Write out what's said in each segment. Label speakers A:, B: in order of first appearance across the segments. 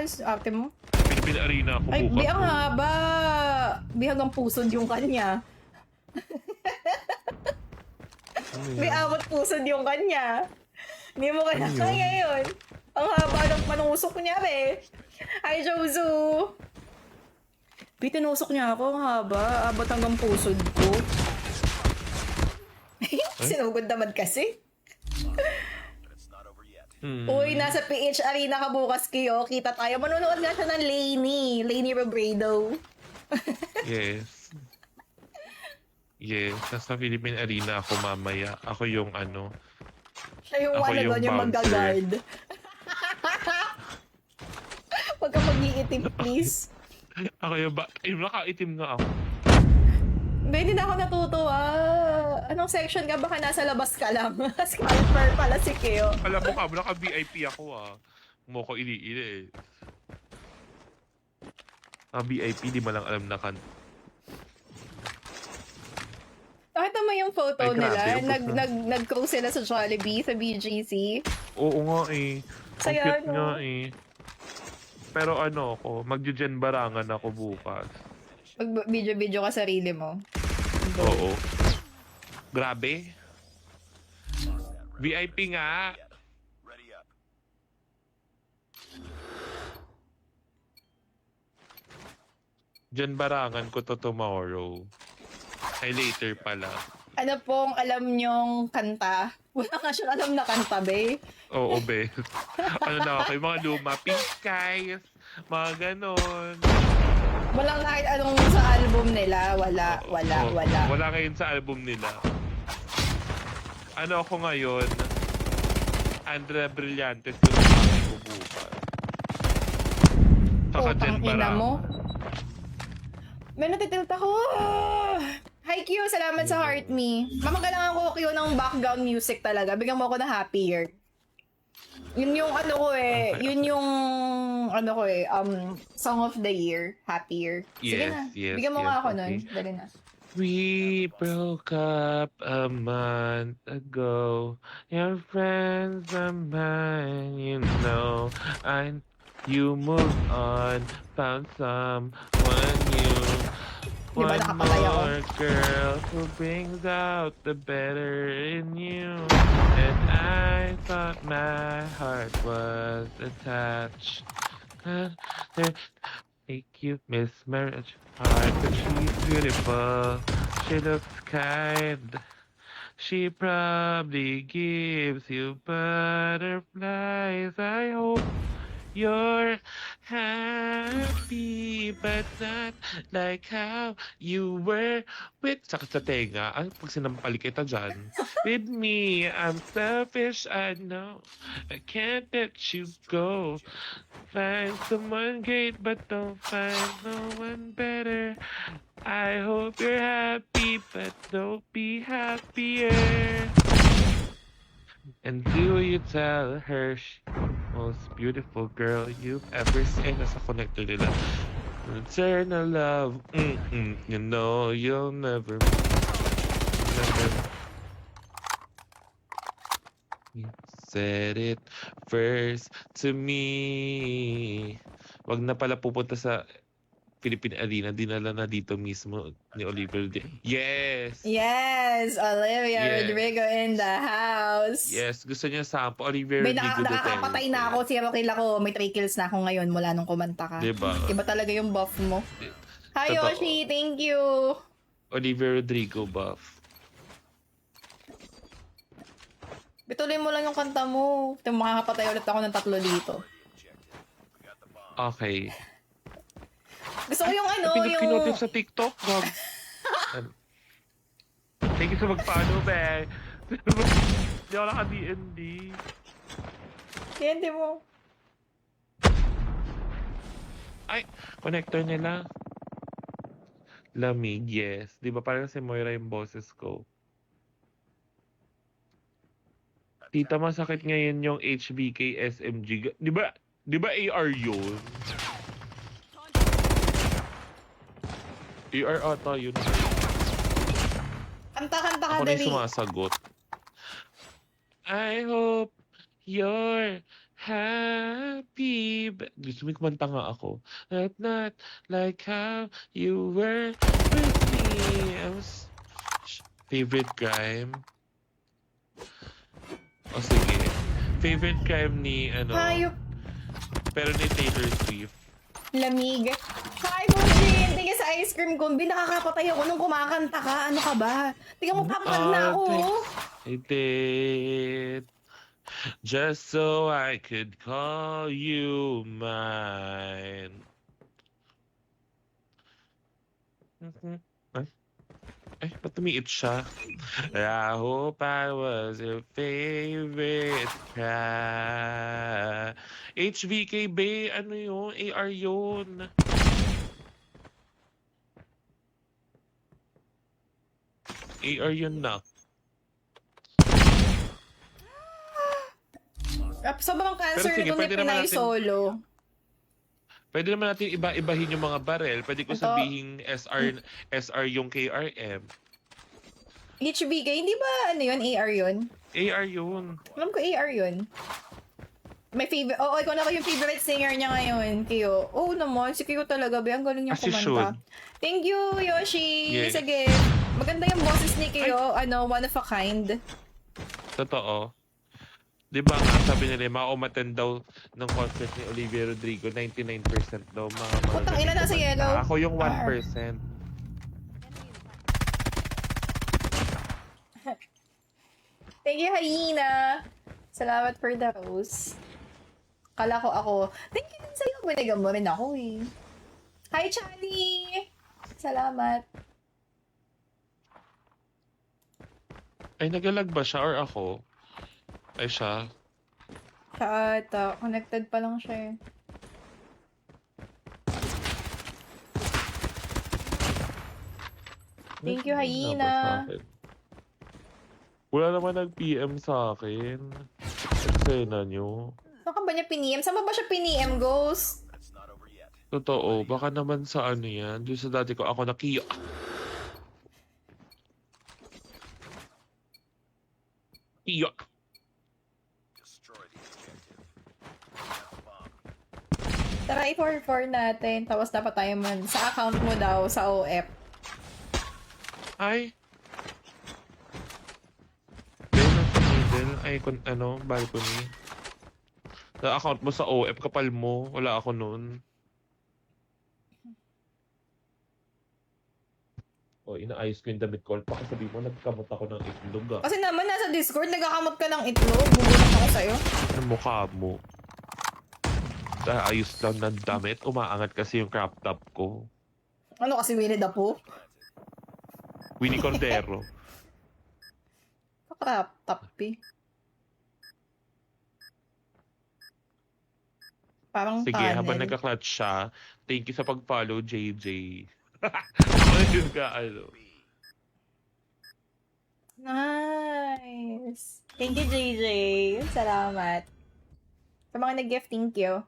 A: bukas, ate mo.
B: Philippine Arena ako
A: Ay,
B: bukas.
A: bi ang haba. Bi hanggang pusod yung kanya. Bi abot pusod yung kanya. Hindi mo kaya
B: Ano yun?
A: kaya yun. Ang haba ng panusok niya, be. Hi, Jozu. Bi, tinusok niya ako. Ang haba. Abot hanggang pusod ko. Sinugod naman kasi. Uy, nasa PH Arena ka bukas, Kiyo. Kita tayo. Manonood nga siya ng Lainey Robredo.
B: Yes. Yes, nasa Philippine Arena ako mamaya. Ako yung ano.
A: Siya yung
B: Ako
A: ano
B: yung
A: doon, yung
B: bouncer.
A: mag-guard. Huwag ka mag-iitim, please.
B: Ako yung nakaitim nga ako.
A: Hindi na ako natutuwa. Anong section ka? Baka nasa labas ka lang. Scalper pala si Keo.
B: Alam mo ka, naka-VIP ako ah. Mo ko ili-ili eh. VIP, di mo lang alam na kan.
A: Nakita mo yung photo
B: Ay, grabe,
A: nila?
B: ubos na.
A: Nag-cruise sila sa Jollibee, sa BGC.
B: Oo nga eh. Ang
A: Saya,
B: cute
A: no?
B: nga eh. Pero ano ako, magjujen barangan ako bukas.
A: Mag-video-video ka sarili mo.
B: Oo. Grabe. VIP nga. Diyan barangan ko to tomorrow. Ay, later pala.
A: Ano pong alam nyong kanta? Wala nga siyang alam na kanta, be.
B: Oo, be. Ano na ako, yung mga luma, Pink Skies, mga ganon.
A: Walang kahit anong sa album nila. Wala.
B: Oo. Wala ngayon sa album nila. Ano ako ngayon? Andrea Brillantes yung sabi ko bukas. Saka
A: Putang
B: Jen
A: ina mo.
B: Barangan.
A: May natitilt ako. Hi, Q. Salamat sa Heart Me. Mamagalangan ko, Q, ng background music talaga. Bigyan mo ako na happier. Yun yung ano ko eh.
B: Okay.
A: Yun yung ano ko eh. Song of the Year. Happier. Sige
B: Yes,
A: na.
B: yes,
A: Bigyan mo
B: yes,
A: nga ako
B: okay.
A: nun. Dali na.
B: We broke up a month ago. Your friends are mine, you know. You moved on, found someone new.
A: Di ba
B: One
A: nakapatay ako?
B: more girl who brings out the better in you. And I thought my heart was attached. Make you miss marriage hard, but she's beautiful. She looks kind. She probably gives you butterflies. I hope you're happy, but not like how you were with... Sakit sa tenga. Ay, pag sinampali kita dyan. With me, I'm selfish, I know. I can't let you go. Find someone great, but don't find no one better. I hope you're happy, but don't be happier. And do you tell her she's the most beautiful girl you've ever seen? Nasa connector nila. Eternal love, you know you'll never. You said it first to me. Wag na pala pupunta sa Philippine Arena, dinala na dito mismo ni Oliver. Yes!
A: Yes! Olivia
B: Yes.
A: Rodrigo in the house.
B: Yes, gusto niya sample. Oliver
A: May
B: Rodrigo
A: nakakapatay na ako. 0 kill ako. May 3 kills na ako ngayon mula nung kumanta ka.
B: Diba?
A: Iba talaga yung buff mo. Hi,
B: Totoo.
A: Yoshi! Thank you!
B: Oliver Rodrigo buff.
A: Bituloy mo lang yung kanta mo. Makakapatay ulit ako ng 3 dito.
B: Okay.
A: Gusto ko yung ano, yung...
B: Pinag-pinotif sa TikTok. Wag. Thank you sa mag-follow, be. Hindi ako naka-DND.
A: Hindi mo.
B: Ay, connector nila. Lamig, yes. Di ba parang si Moira yung boses ko? Tita, masakit ngayon yung HBK SMG. Di ba AR yun? AR ata yun.
A: Kanta-kanta ka,
B: Ako na yung
A: dali.
B: sumasagot. I hope you're happy. Gusto mo kumanta nga ako. Not like how you were with me. Favorite crime? O sige. Favorite crime ni,
A: Hayop.
B: pero ni Taylor Swift.
A: Lamig. Hi, Bujin! Tingin sa ice cream combi. Nakakapatay ako nung kumakanta ka. Ano ka ba? Tingnan mo, papag na ako.
B: I did. Just so I could call you mine. Ay, ba't tumiit siya? I hope I was your favorite cat. HVK Bay, ano yun? AR yun. AR yun na.
A: Sobrang cancer
B: Pero sige,
A: nito ni
B: pwede naman
A: Pinay
B: natin-
A: Solo.
B: Pwede naman natin iba-ibahin yung mga barel. Pwede ko
A: Ito.
B: sabihin SR yung KRM.
A: HBK, hindi ba ano yun? AR yun?
B: AR yun.
A: Alam ko AR yun. My favorite, ikaw na ko yung favorite singer niya ngayon, Kiyo. Oo naman, si Kiyo talaga, be. Ang galing niya
B: As you
A: kumanta.
B: should.
A: Thank you, Yoshi.
B: Yeah.
A: Sige. Maganda yung boses ni Kiyo, one of a kind.
B: Totoo. Di ba nga, sabi nila, maumaten daw ng concert ni Olivia Rodrigo, 99% daw mga
A: Putang ina, nasa yellow.
B: Ako yung
A: Ah.
B: 1%.
A: Thank you, Hyena. Salamat for the rose. Kala ko ako. Thank you din sa'yo. Binigyan mo rin ako eh. Hi, Chani! Salamat.
B: Ay, nagalag ba siya or ako? Ay, siya.
A: Siya ata. Connected pa lang siya eh. Thank you,
B: Nasa
A: Hyena.
B: ba sa akin? Wala naman nag-PM sa akin. Eksena nyo.
A: Saan ka ba niya piniem? Saan ba siya piniem, Ghost?
B: Totoo, baka naman sa ano yan. Doon sa dati ko, ako nakiyo. Kiyo.
A: Tara, i-4-4 natin. Tapos dapat tayo man sa account mo daw, sa OF.
B: Ay. Meron sa middle. Ay, balcony. Sa account mo sa OF, kapal mo. Wala ako nun. O, inaayos ko yung damit ko. Baka sabihin mo, nagkamot ako ng itlog ah.
A: Kasi naman, nasa Discord, nagkakamot ka ng itlog. Bubulat ako sa'yo.
B: Ang mukha mo. Ayos lang ng damit. Umaangat kasi yung crop top ko.
A: Ano kasi Winnie the Pooh?
B: Winnie Cordero.
A: Kakrap, tapi. Parang
B: Sige,
A: tunnel.
B: habang nagka-clutch siya, thank you sa pag-follow, JJ. Ano yung ka-ano?
A: Nice. Thank you, JJ. Salamat. Sa mga nag-gift, thank you.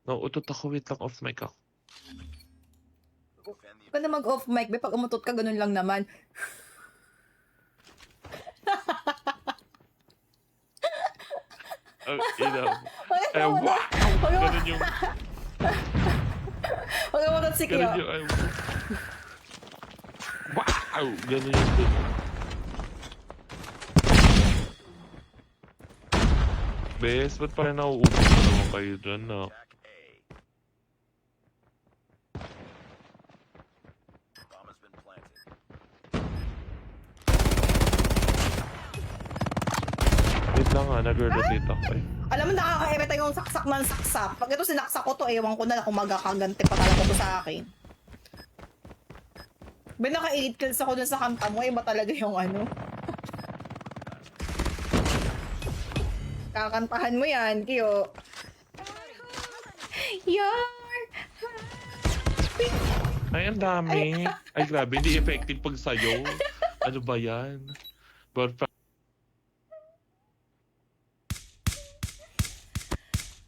B: Nauutot ako, wait lang, off mic ako.
A: Huwag ka na mag-off mic, be. Pag umutot ka, ganun lang naman.
B: Ay, wow! Ganun yung,
A: Huwag ka umutot si Kyo.
B: ganun yung, wow! Ganun yung, Bes, ba't parang nauubos na naman kayo dyan, no? Wait lang nga, nag-rotate ako eh.
A: Alam mo, nakaka-irita yung saksak ng saksak. Pag ito sinaksak ko to, ewan ko na kung magkakaganti pa talaga to sa akin. Ba, naka-8 kills ako dun sa kanta mo, iba talaga yung ano. Kakantahan mo yan, Kiyo. Your
B: Ay, ang dami. Ay, grabe, hindi effective pag sayo. Ano ba yan? But,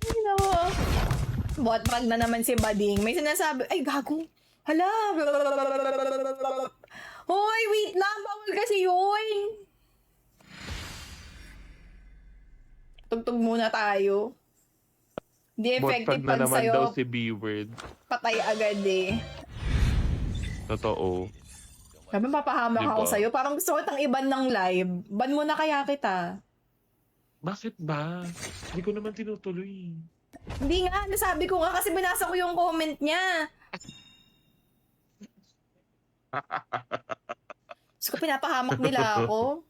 A: Ay, nako. Bot brag na naman si Bading. May sinasabi, ay gago. Hala. Hoy, wait lang. Bawal kasi yun. Tugtog muna tayo. Di effective
B: Mortag na
A: pag
B: naman daw
A: sa'yo,
B: si B-word.
A: patay agad eh.
B: Totoo.
A: Sabi, papahamak
B: Diba?
A: ako sa'yo. Parang gusto ko itang iban ng live. Ban mo na kaya kita.
B: Bakit ba? Hindi ko naman tinutuloy.
A: Hindi nga, nasabi ko nga kasi binasa ko yung comment niya. Gusto ko pinapahamak nila ako.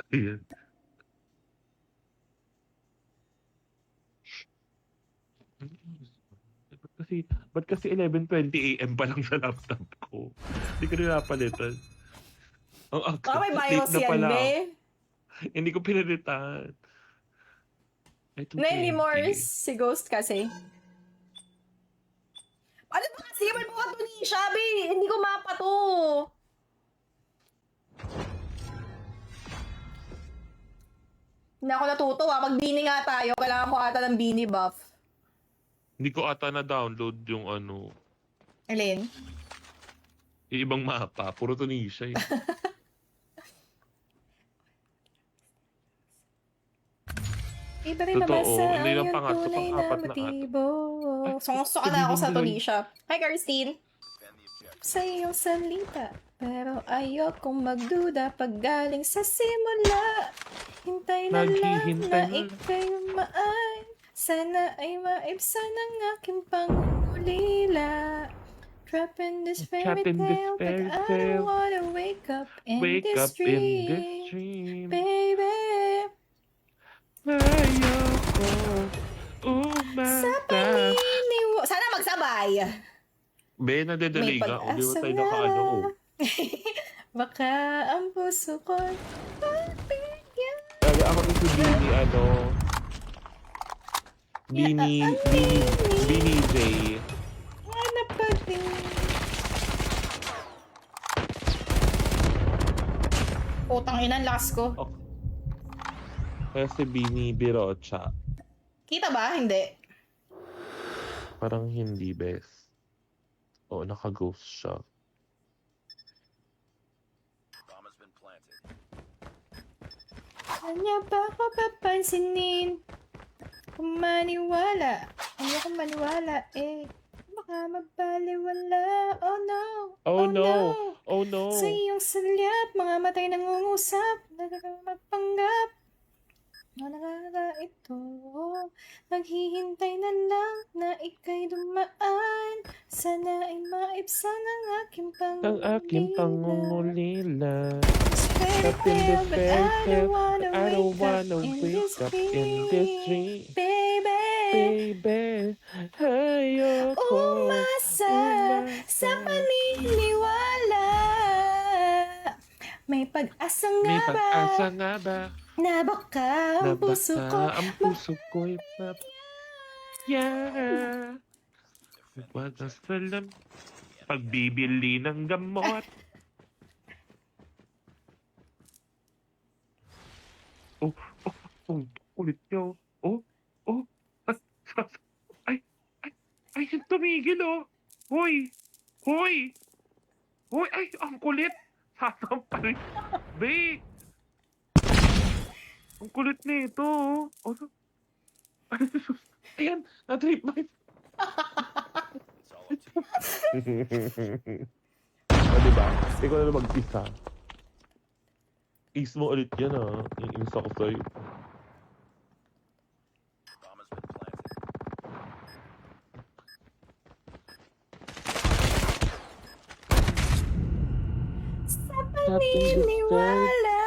B: Ayan. Ba't kasi 11:20 AM pa lang sa laptop ko? Hindi ko rin napalitan. Ang
A: Baka may
B: late
A: BIOS
B: na
A: yan,
B: pala.
A: be.
B: Hindi ko pinalitan. Ay,
A: Nelly
B: 2:20.
A: Morse, si Ghost kasi. Ano ba kasi? Ba't mo ka to ni Shabi? Hindi ko mapa to. Hindi ako natutuwa. Mag-bini nga tayo. Kailangan ko ata ng bini buff.
B: Hindi ko ata na-download yung
A: Alin?
B: yung ibang mapa. Puro Tunisia eh.
A: Iba rin
B: Totoo,
A: mabasa
B: hindi lang
A: ang
B: pangatlo,
A: tunay na
B: pang-apat na
A: motibo.
B: Ay,
A: Songso ka na ako sa
B: sabihin mo lang.
A: Tunisia. Hi, Christine. Sa iyong salita, pero ayokong magduda pag galing sa simula. Hintay na lang
B: Naghihintay
A: na
B: na.
A: ika'y umaan. Sana ay maibsan ang aking pangulila. Trapped in this fairy
B: Trapped in this
A: tale, but
B: fairy
A: I
B: tale.
A: don't wanna wake up in
B: Wake
A: this
B: up in this
A: dream.
B: dream.
A: Baby,
B: Ayoko
A: sa
B: umasa.
A: paniniwa... Sana magsabay.
B: Be, nadedali
A: May
B: nga. O, di ba
A: pag-asa
B: tayo
A: nga.
B: nakaano? Oh.
A: Baka ang puso ko'y pagbigyan.
B: Lagi ako ito Bini J.
A: Hanap pa din. Putang ina, last ko.
B: Okay. Kaya si Bini Birocha.
A: Kita ba? Hindi.
B: Parang hindi, bes. Oo, naka-ghost siya.
A: Kanya ba ako papansinin? Kung maniwala. Ayoko maniwala eh. Baka mabaliwala. Oh no.
B: Oh no! Oh no!
A: Sa iyong salyap, mga matay nangungusap, nagpanggap. Nanaga ito, naghihintay na lang na ika'y dumaan. Sana ay maibsan ang aking
B: Ang aking
A: pangungulila.
B: pangungulila. Up in this
A: But
B: fairy
A: I
B: tale,
A: don't wanna
B: I don't wanna
A: wake up in
B: in this dream.
A: Baby,
B: Baby, ayoko
A: umasa sa paniniwala. May pag-asa
B: May
A: nga ba
B: pag-asa nga ba?
A: na baka ang puso ko
B: Ang puso ko'y yeah. Wagas salam. Pagbibili ng gamot. Oh, kulit niyo. Oh, ay, tumigil oh. Hoy, ay, ang kulit. Sasampal. Be. Ang kulit nito. Oh, ayan, na-trip my... O, diba? Ikaw na mag-isa. Ace mo ulit yan, ah. Iinis ako sa'yo.
A: sa paniniwala.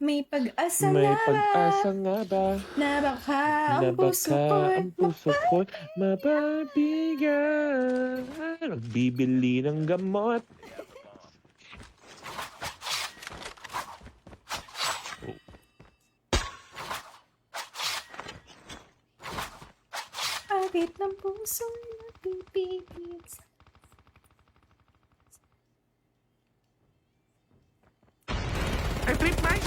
A: May pag-asa
B: May
A: nga ba
B: pag-asa nga ba?
A: na baka
B: Na
A: ang puso
B: baka
A: ko'y
B: ang puso ko'y mapabigyan. Nagbibili ng gamot.
A: agit ng puso'y napipigil.
B: Ay, trip, Mike!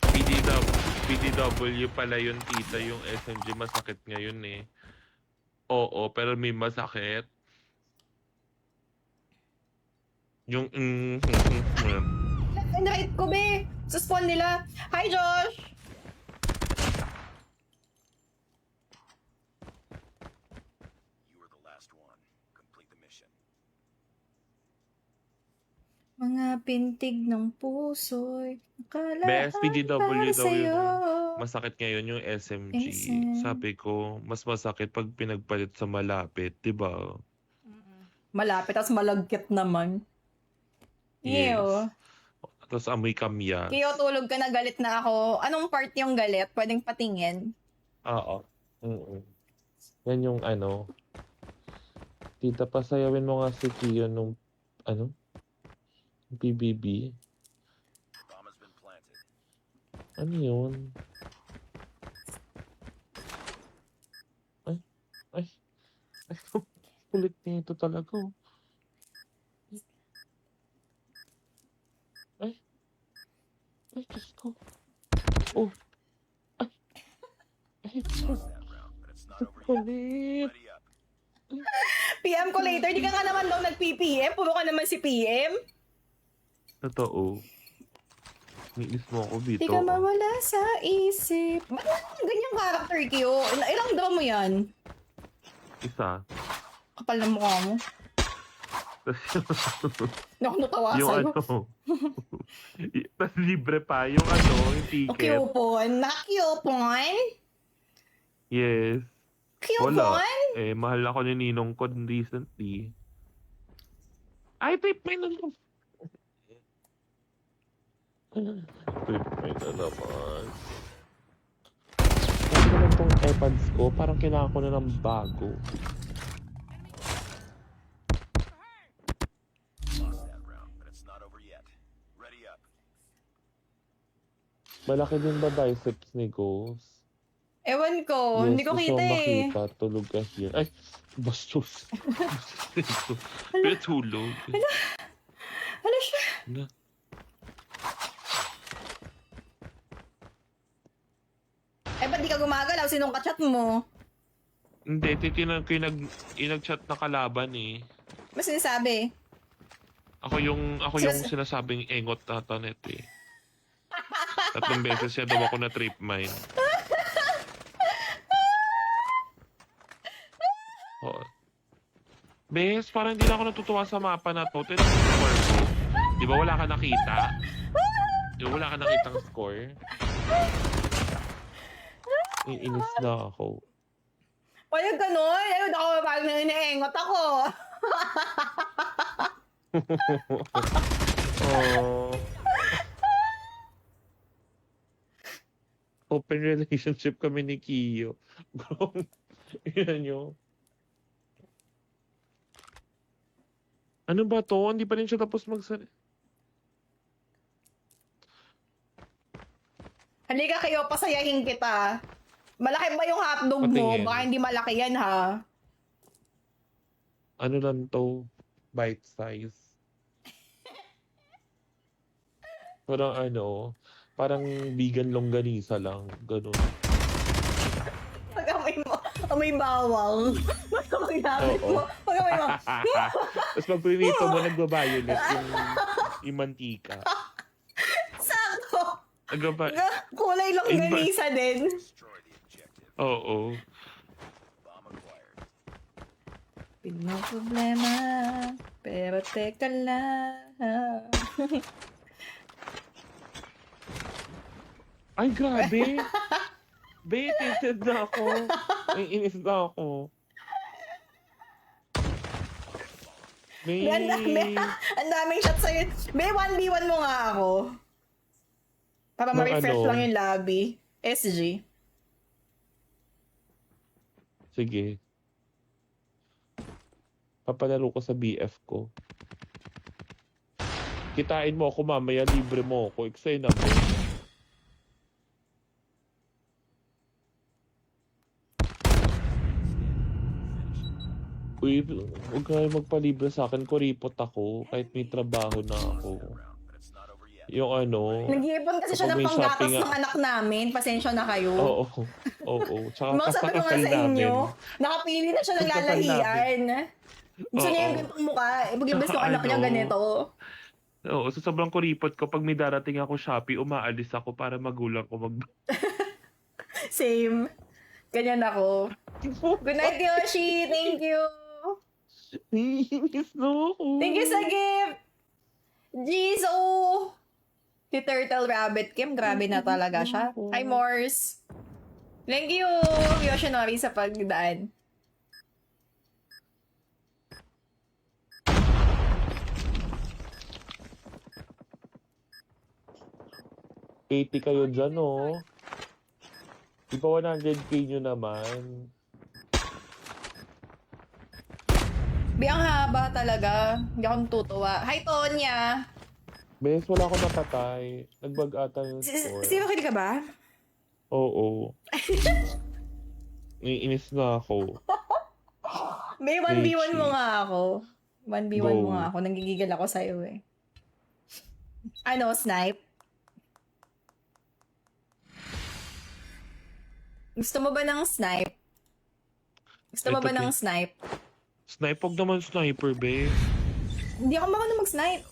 B: PD na PDW pala yun, tita. Yung SMG masakit ngayon eh. Oo, pero may masakit. Yung
A: Left and right ko, be. Sa spawn nila. Hi, Josh!
C: You were the last one. Complete the mission.
A: Mga pintig ng puso'y nakalaan
B: Best PDW
A: para
B: daw
A: sa'yo.
B: yun. Masakit ngayon yung SMG.
A: SM.
B: Sabi ko, mas masakit pag pinagpalit sa malapit, di ba?
A: Malapit, tapos malagkit naman.
B: Yes.
A: Ew.
B: Tapos amoy kamya.
A: Kiyo, tulog ka na, galit na ako. Anong part yung galit? Pwedeng patingin.
B: Oo. Mm-mm. Yan yung ano. Tita, pasayawin mo nga si Kiyo nung ano? PBB.
C: Bomb has been planted.
B: Ano yun? Ay. Ay. Ay. Kulit nito talaga. Oh. Ay. Ay, Diyos ko. Oh. Ay. Ay.
C: Lost that round, but it's not over yet.
B: Kulit.
C: Ready up.
A: PM ko later. Di ka nga naman daw nag-PPM. Puro ka naman si PM.
B: Totoo. Niinis mo ako dito.
A: Di ka mawala sa isip. Ba't naman ganyang character, Kiyo? Ilang draw mo yan?
B: Isa.
A: Kapal na mukha mo. Hindi ako natawa
B: Yung
A: sa'yo.
B: ano. Tapos libre pa. Yung ano, yung ticket.
A: Coupon. Naka-coupon?
B: Yes.
A: Coupon?
B: Wala. Eh, mahal ako ni Ninong ko recently. Ay, type may na naman. Type may na naman. Ano naman tong AirPods ko? Parang kailangan ko na ng bago.
C: Lost that round, but it's not over yet. Ready up.
B: Malaki din ba biceps ni Ghost?
A: Ewan ko.
B: Yes,
A: Hindi ko
B: gusto
A: kita
B: ko
A: eh.
B: makita. Tulog ka here. Ay, bastos. Pero tulog.
A: Hala siya.
B: Na.
A: Eh, ba't di ka gumagalaw? Sinong kachat mo?
B: Hindi, titinan ko yung nag-chat na kalaban eh.
A: Mas sinasabi?
B: Ako yung sinasabing engot na tanet eh. 3 beses siya daw ako na trip mine. Oh. Bes, parang hindi na ako natutuwa sa mapa na to. Ito yung score ko. Di ba wala ka nakita? Di ba wala ka nakitang score? Iinis na ako.
A: Payag ganun. Ayun ako parang nangineengot ako.
B: Oh. Open relationship kami ni Kiyo. Yan yun. Ano ba to? Hindi pa rin siya tapos magsalita.
A: Halika kayo, pasayahin kita. Malaki ba yung hotdog mo?
B: Patingin.
A: Baka hindi malaki yan, ha?
B: Ano lang to? Bite size. Parang ano, parang vegan longganisa lang. Ganun.
A: Pag amoy bawang. Mas amoy gamit
B: Oo.
A: mo. Pag amoy bawang.
B: Tapos pag prinito mo, nagbabayolate yung mantika.
A: Sakto. Kulay lang
B: Iba-
A: ganisa din.
C: Destroy the objective.
B: Oo.
C: Bomb acquired.
A: Pinoproblema, pero teka lang.
B: Ay, grabe. Baited na ako. Ay, inis na ako. May...
A: Ang daming shots sa'yo. Be, 1v1 mo nga ako. Para
B: Ng
A: ma-refresh
B: ano?
A: lang yung lobby. SG.
B: Sige. Papalaro ko sa BF ko. Kitain mo ako mamaya, libre mo ako. Eksena mo. Uy, huwag kayo magpalibre sa akin. Kuripot ako. Kahit may trabaho na ako.
C: That round, but it's not over yet.
B: Yung ano,
A: Nag-iipon kasi siya
B: kapag
A: ng
B: may
A: panggatas
B: shopping
A: ng anak namin. Pasensya na kayo.
B: oo, oo. Tsaka
A: Mga sabi ko nga
B: kasal
A: sa inyo,
B: namin.
A: nakapili na siya ng
B: Pagkasal namin.
A: lalahian. Gusto niya yung
B: Oo.
A: ganitong mukha. Ipaglabas
B: Tsaka
A: yung anak niya
B: ano,
A: ganito.
B: oo, sa sobrang kuripot ko, pag may darating ako Shopee, umaalis ako para magulang ko
A: Same. Ganyan ako. Good night, Yoshi. Thank you.
B: Naiinis na ako.
A: Thank you sa gift. Jizo. Si Turtle Rabbit Kim, grabe na talaga siya. Hi, Morse. Thank you, Yoshinori, sa pagdaan.
B: $80 kayo dyan, oh. Di ba 100K nyo naman?
A: Bi, ang haba talaga. Hindi ako natutuwa. Hi, Tonya.
B: Bes, wala ako napatay. Nagbag ata yung score.
A: Zero kill ka ba?
B: Oo. Naiinis na ako.
A: May 1v1 mo nga ako. 1v1 mo
B: Go.
A: nga ako. Nanggigigil ako sa'yo eh. Ano, snipe? Gusto mo ba ng snipe? Gusto mo
B: Ito,
A: ba ng snipe?
B: Snipe, huwag naman sniper, be.
A: Hindi ako marunong mag-snipe.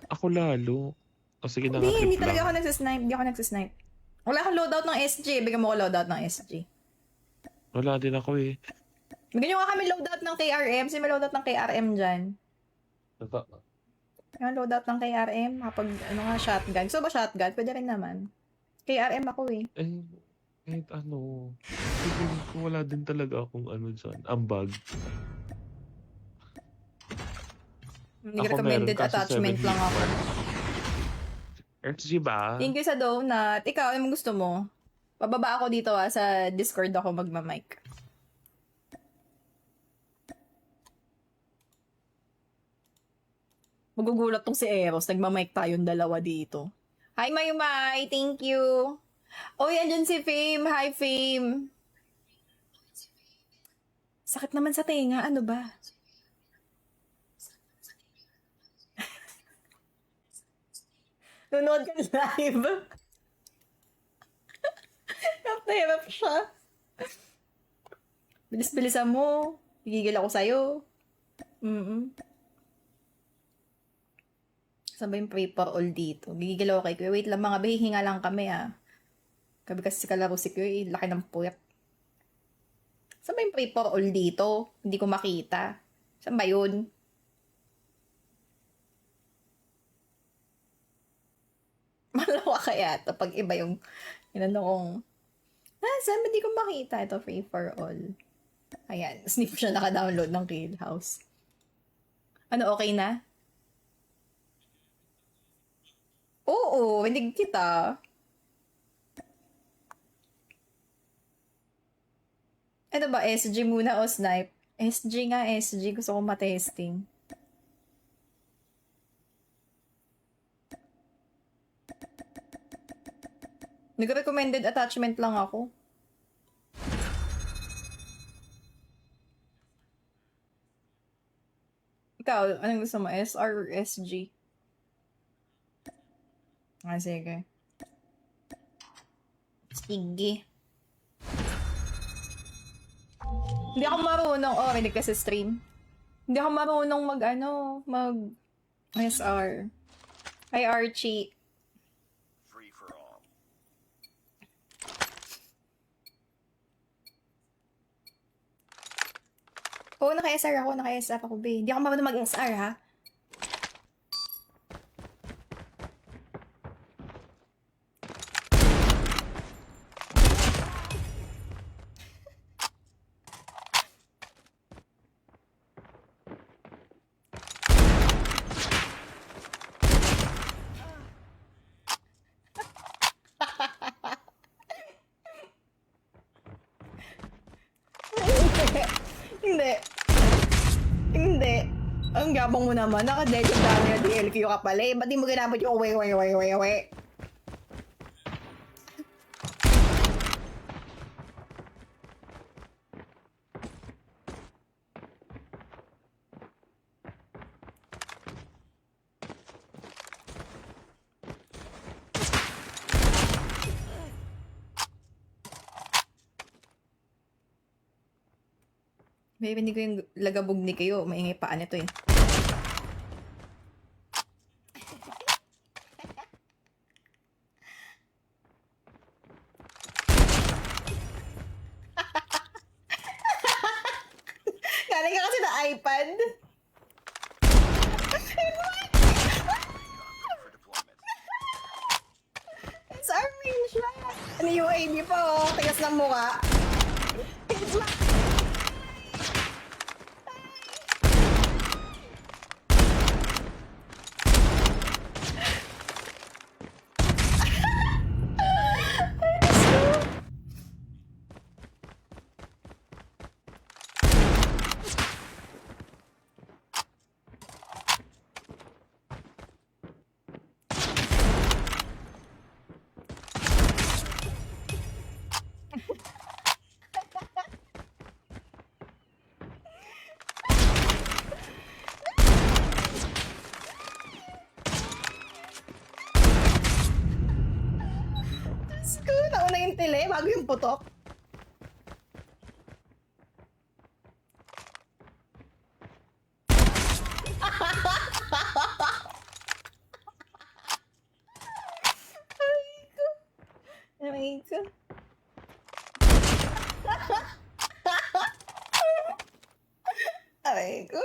B: Ako lalo. O sige na nga,
A: Hindi
B: trip
A: talaga
B: lang.
A: ako nagsisnipe. Hindi ako nagsisnipe. Wala akong loadout ng SG. Bigyan mo ko loadout ng SG.
B: Wala din ako eh.
A: Bigyan nyo nga kami loadout ng KRM. Sino may loadout ng KRM dyan? Yung loadout ng KRM. Kapag ano nga, shotgun. So ba shotgun? Pwede rin naman. KRM ako eh.
B: Eh, kahit ano. Siguro ko wala din talaga akong ano dyan. Ambag.
A: Hindi
B: Ako
A: recommended
B: meron, kaso
A: attachment
B: 7
A: lang ako.
B: RG ba?
A: Thank you sa donut. Ikaw, anong gusto mo? Pababa ako dito sa Discord ako magma-mic. Magugulat tong si Eros. Nagma-mic tayong dalawa dito. Hi, Mayumay. Thank you. Oy, andyan si Fame. Hi, Fame. Sakit naman sa tenga. Ano ba? Nunood ka live. Hirap na hirap siya. Bilis-bilisan mo. Gigigil ako sa'yo. Saan ba yung pray for all dito? Gigigil ako kay Kuya. Wait lang mga behihinga lang kami ah. Kabi kasi kalaro si Kuya. Laki ng puyat. Saan ba yung pray for all dito? Hindi ko makita. Saan ba yun? Malawa kaya ito pag iba yung inano kong saan ba di ko makita ito free for all. Ayan, hindi po siya naka-download ng Kill House. Ano, okay na? Oo, hindi kita. Ano ba, SG muna o snipe? SG nga, SG. Gusto kong matesting. Nag-recommended attachment lang ako. Ikaw, anong gusto mo? SR or SG? Ah, sige. Sige. Hindi ako marunong. Oh, rinig ka sa stream. Hindi ako marunong mag SR. Hi, Archie.
C: Free for all.
A: Oo, naka-SR ako. Naka-SR ako, be. Hindi ako marunong mag-SR, ha? Hindi. Hindi. Ang gabang mo naman. Naka-dejo dami na DLQ ka pala eh. Ba't di mo ginamit yung we. May hindi ko yung lagabog ni kayo. Maingay pa nito eh. Galing ka kasi na iPad.
C: For deployment.
A: It's our main shot. Ano UAV pa oh. Tigas ng mukha. It's my... Diyos ko, nauna yung tele bago yung putok. Aray ko. Aray ko.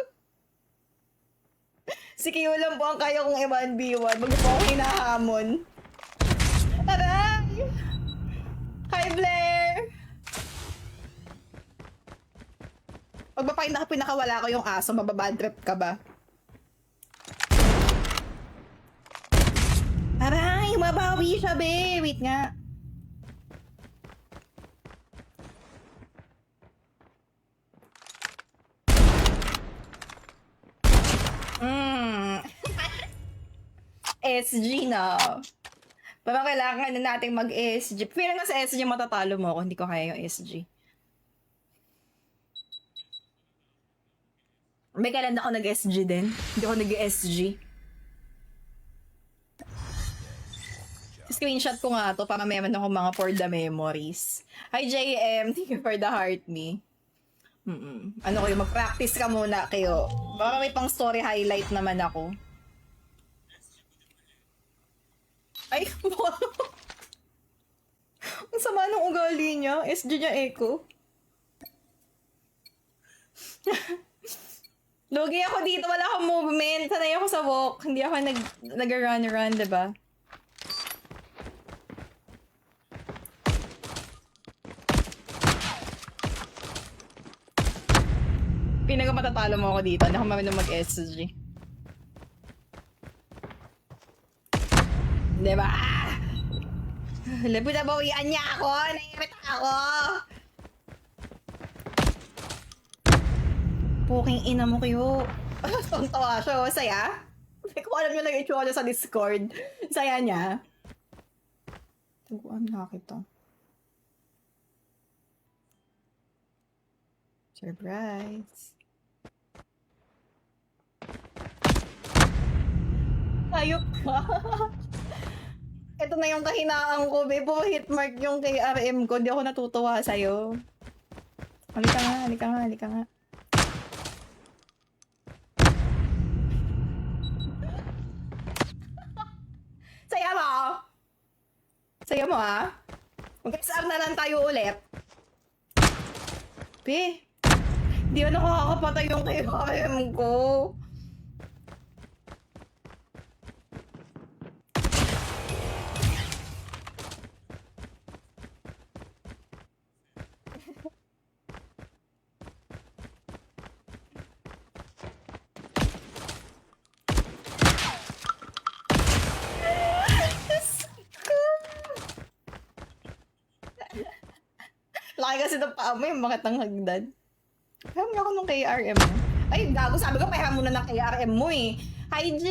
A: Si Kiyo lang po ang kaya kong i-1v1. Bago po ako hinahamon. Aray! Hi, Blair! Pag ba pinakawala ko yung aso, mababad trip ka ba? Aray! Mabawi siya, be! Wait nga. SG na. Parang kailangan na nating mag-SG. Pero nga sa SG matatalo mo ako. Hindi ko kaya yung SG. May kailan ako nag-SG din. Hindi ako nag-SG. Screenshot ko nga to para meron ako mga for the memories. Hi JM, thank you for the heart me. Ano kayo, mag-practice ka muna kayo. Baka may pang story highlight naman ako. Ay, ang sama ng ugali niya. SG niya Echo. Lugi ako dito. Wala akong movement. Sanay ako sa walk. Hindi ako nag-run-run, diba? Pinagamatatalo mo ako dito. Hindi ako marunong mag-SG. Diba? Pinabawian niya ako. Naiirita ako. Puking ina mo kayo. Tawa siya. Oh. Saya? Hindi ko alam yung lang itsura niya sa Discord. Saya niya. Taguan na kita. Surprise. Hayop ka. Ito na yung kahinaan ko, babe. Hitmark yung kay RM ko. Di ako natutuwa sa'yo. Halika nga, halika nga, halika nga. Saya mo! Saya mo, ha? Mag-SR na lang tayo ulit. Be, di ba nakakapatay yung kay RM ko? Laki kasi ng paa mo yung bakit ang hagdan. Paham nga ako nung KRM mo. Ay, gago. Sabi ko, paham mo na ng KRM mo eh. Hi, G!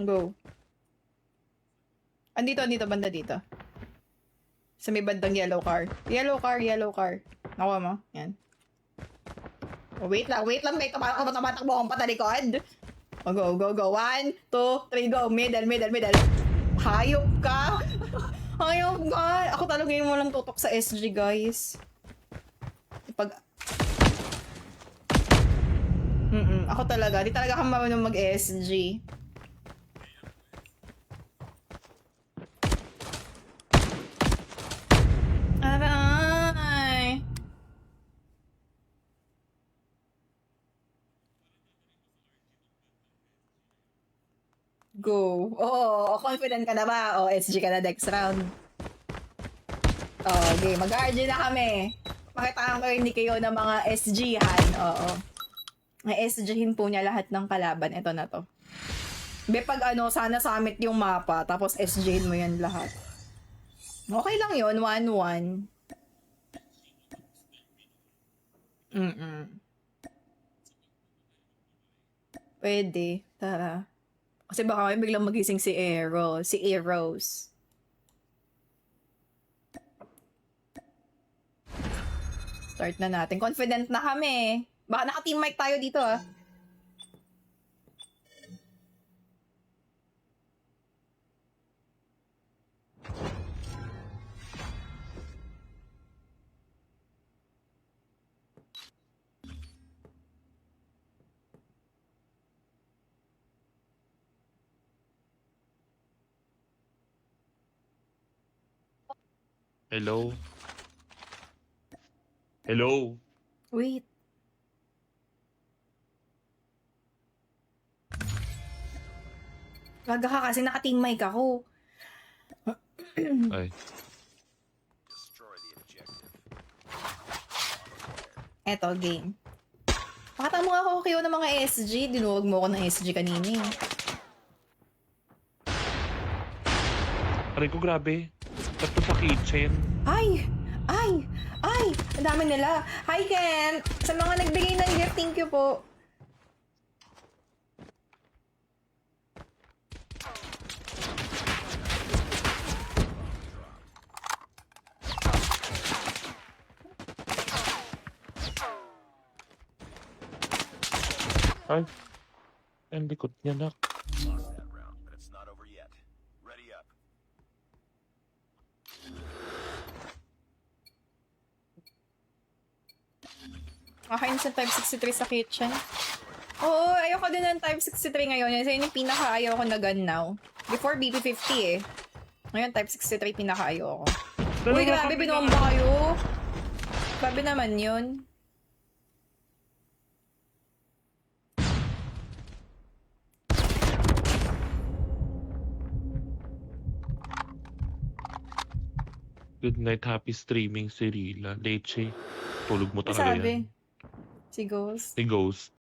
A: Go. Andito, banda dito. Sa may bandang yellow car. Yellow car. Nakuha mo? Yan. Oh, wait lang. May tumatakbo akong patalikod. O, Oh, go, go, go. 1, 2, 3, go. Middle, middle, middle. Hayop ka. Hayop ka. Ako talaga yung walang tutok sa SG, guys. Pag... Ako talaga. Di talaga ako marunong mag-SG. Aray. Go. Oo, confident ka na ba? O, SG ka na next round. Okay, mag-RG na kami. Pakitaan ko ni kayo ng mga SG-han. Oo. May SG-hin po niya lahat ng kalaban. Ito na to. Be, pag ano, sana summit yung mapa, tapos SG-hin mo yan lahat. Okay lang yun, 1-1. Pwede. Tara. Kasi baka may biglang magising si Eros. Si Eros. Start na natin. Confident na kami. Baka naka-team mic tayo dito ah.
B: Hello? Hello?
A: Wait. Gaga ka kasi naka-team mic ako.
B: Ay.
C: Destroy the objective.
A: Eto, game. Pakita mo nga ako kayo ng mga SG. Dinuwag mo ako ng SG kanina eh.
B: Aray ko, grabe. Tapos sa kitchen.
A: Ay! Ay! Ay! Ang dami nila. Hi, Ken! Sa mga nagbigay ng gift, thank you po.
B: Ay. Ang likot niya, nak.
C: Lost that round, but it's not over yet. Ready up.
A: Kakain sa Type 63 sa kitchen. Oo, ayoko din ng Type 63 ngayon. Kasi yun yung pinaka-ayaw ko na gun now. Before BP50 eh. Ngayon Type 63 pinaka-ayaw ko. Uy, grabe, binomba kayo. Grabe naman yun.
B: Good night, happy streaming si Rila. Leche. Tulog mo
A: Ano
B: talaga
A: sabi?
B: yan.
A: Si Ghost.
B: Si Ghost.